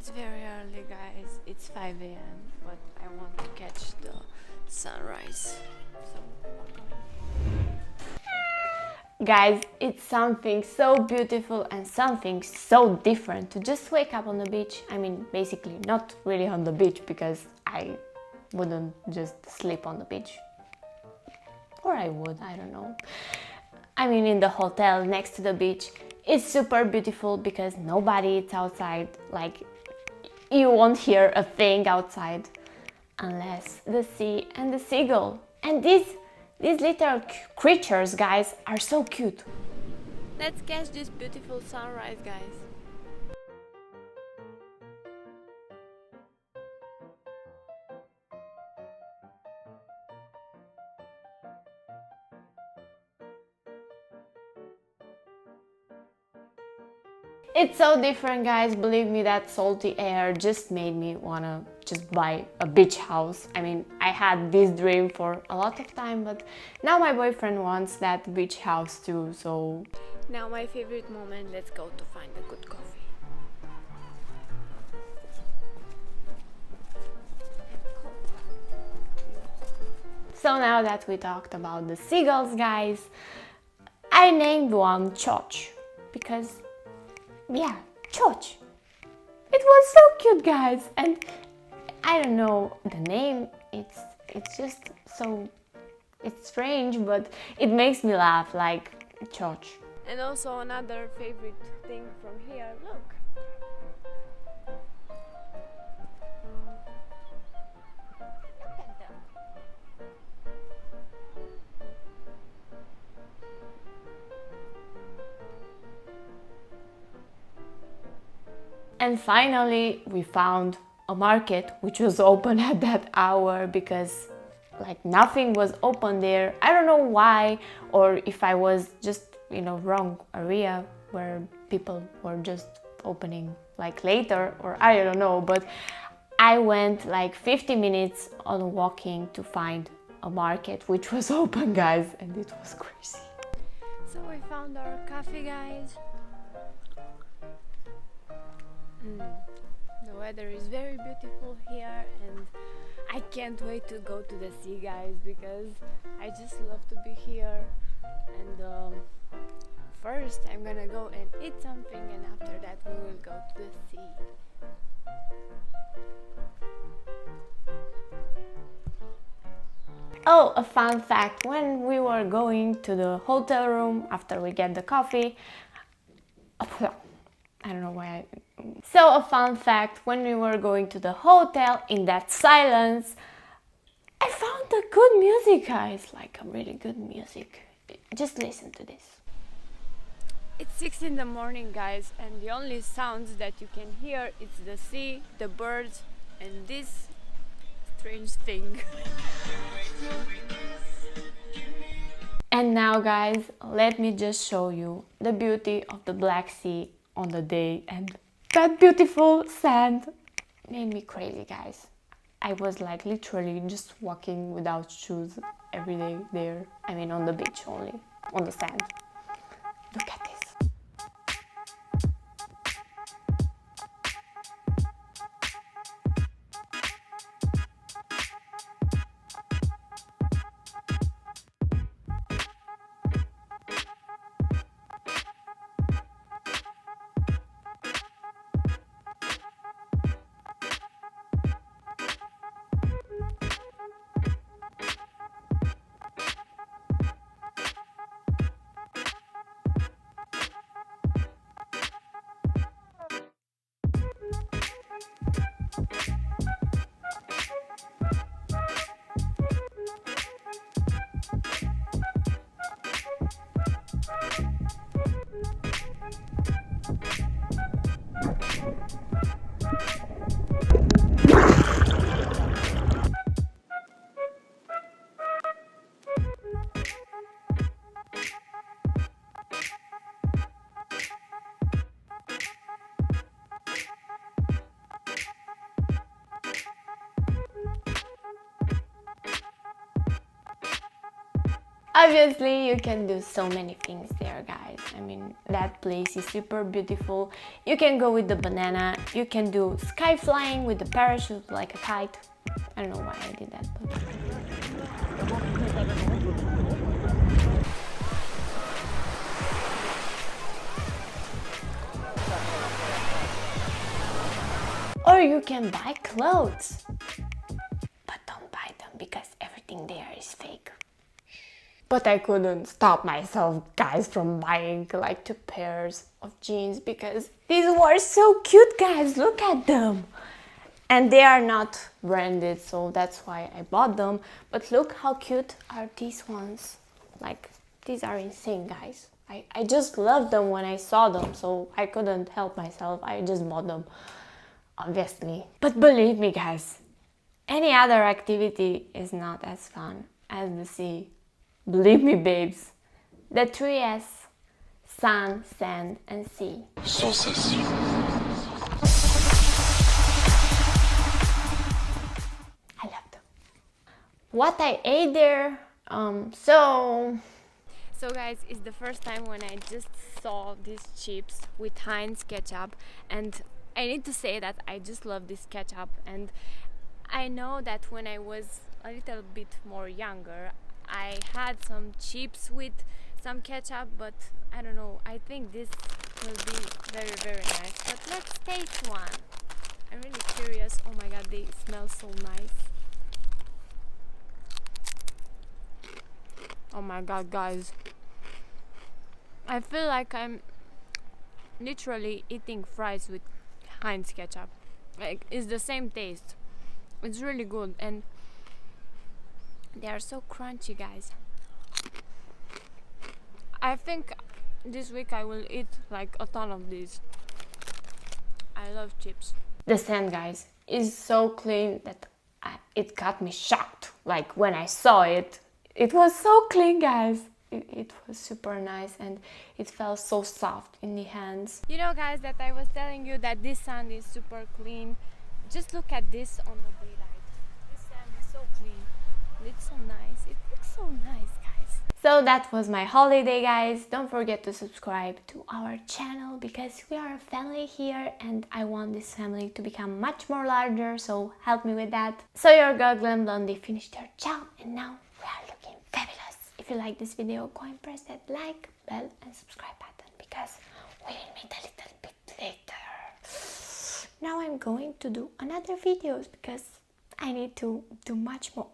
It's very early, guys. It's 5 a.m. but I want to catch the sunrise. So, guys, it's something so beautiful and something so different to just wake up on the beach. I mean, basically not really on the beach because I wouldn't just sleep on the beach. Or I would, I don't know. I mean, in the hotel next to the beach. It's super beautiful because nobody is outside. Like, you won't hear a thing outside unless the sea and the seagull. And these little creatures, guys, are so cute. Let's catch this beautiful sunrise, guys. It's so different, guys. Believe me, that salty air just made me wanna just buy a beach house. I mean, I had this dream for a lot of time, but now my boyfriend wants that beach house too, so... Now my favorite moment, let's go to find a good coffee. So now that we talked about the seagulls, guys, I named one Choch because... yeah, Choch. It was so cute, guys, and I don't know, the name, it's just so, it's strange, but it makes me laugh, like Choch. And also another favorite thing from here, look. And finally, we found a market which was open at that hour because like nothing was open there. I don't know why, or if I was just, you know, wrong area where people were just opening like later, or I don't know, but I went like 50 minutes on walking to find a market which was open, guys, and it was crazy. So we found our coffee, guys. The weather is very beautiful here and I can't wait to go to the sea, guys, because I just love to be here. And first I'm gonna go and eat something, and after that we will go to the sea. Oh, a fun fact, when we were going to the hotel room after we get the coffee, I don't know why So a fun fact, when we were going to the hotel, in that silence, I found the good music, guys, like a really good music. Just listen to this. It's 6 in the morning, guys, and the only sounds that you can hear is the sea, the birds, and this strange thing. And now, guys, let me just show you the beauty of the Black Sea on the day, and that beautiful sand made me crazy, guys. I was like literally just walking without shoes every day there. I mean, on the beach only, on the sand. Look at this. Obviously, you can do so many things there, guys. I mean, that place is super beautiful. You can go with the banana, you can do sky flying with the parachute like a kite. I don't know why I did that, but... Or you can buy clothes, but don't buy them because everything there is fake. But I couldn't stop myself, guys, from buying like 2 pairs of jeans because these were so cute, guys. Look at them. And they are not branded, so that's why I bought them. But look how cute are these ones. Like, these are insane, guys. I just loved them when I saw them, so I couldn't help myself. I just bought them, obviously. But believe me, guys, any other activity is not as fun as the sea. Believe me, babes. The 3S: sun, sand, and sea. Sensation. I love them. What I ate there, so guys, it's the first time when I just saw these chips with Heinz ketchup, and I need to say that I just love this ketchup. And I know that when I was a little bit more younger, I had some chips with some ketchup, but I don't know, I think this will be very, very nice. But let's taste one. I'm really curious. Oh my god, they smell so nice. Oh my god, guys, I feel like I'm literally eating fries with Heinz ketchup. Like, it's the same taste. It's really good, and they are so crunchy, guys. I think this week I will eat like a ton of these. I love chips. The sand, guys, is so clean that it got me shocked. Like, when I saw it, it was so clean, guys. It was super nice, and it felt so soft in the hands. You know, guys, that I was telling you that this sand is super clean. Just look at this on the daylight. This sand is so clean. It's so nice. It looks so nice, guys. So that was my holiday, guys. Don't forget to subscribe to our channel because we are a family here and I want this family to become much more larger, so help me with that. So your girl Glammedblondie finished her job and now we are looking fabulous. If you like this video, go and press that like, bell and subscribe button because we will meet a little bit later. Now I'm going to do another videos because I need to do much more.